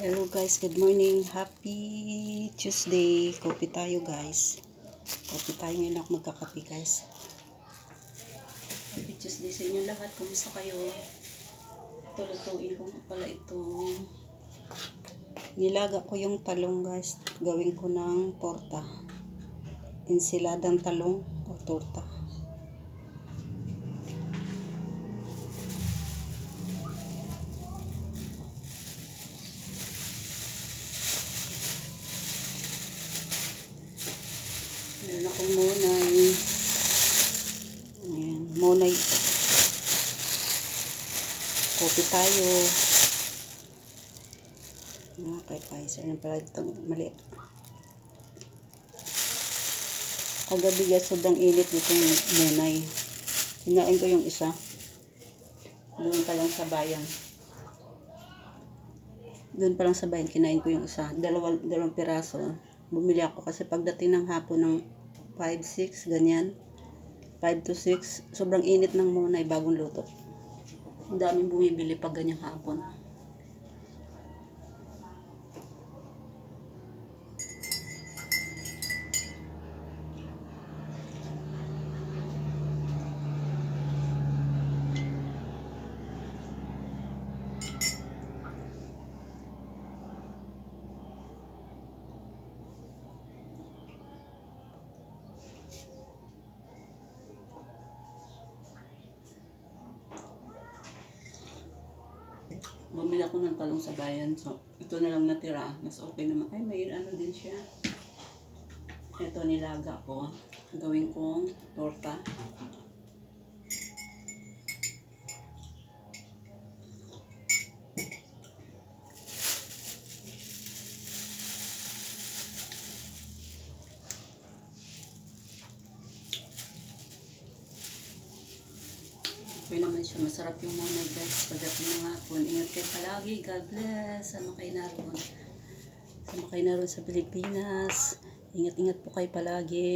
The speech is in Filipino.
Hello guys, good morning. Happy Tuesday. Coffee tayo guys. Coffee tayo ngayon, ako magkakape guys. Happy Tuesday sa inyo lahat. Kumusta kayo? Tulutuin ko pala ito. Nilaga ko yung talong guys. Gawin ko ng torta. Ensiladang talong o torta. Meron akong monay. Ayan, monay. Coffee tayo. Okay, Pfizer na pala itong maliit. Kagabi guys, sobrang init dito yung monay. Kinain ko yung isa. Doon pa lang sa bayan. Doon pa lang sa bayan, kinain ko yung isa. Dalawang piraso. Bumili ako kasi pagdating ng hapon ng 5-6, ganyan. 5 to 6, sobrang init ng monay bagong luto. Ang daming bumibili pag ganyang hapon. Bumili ako ng talong sa bayan. So, ito na lang natira. Mas okay naman. Ay, may ano din siya. Ito nilaga ko. Gawin kong torta. Okay naman siya. Masarap yung monay guys. Pagdating ng hapon. Ingat kayo palagi. God bless. Sama kayo naroon. Sama kayo naroon sa Pilipinas. Ingat-ingat po kayo palagi.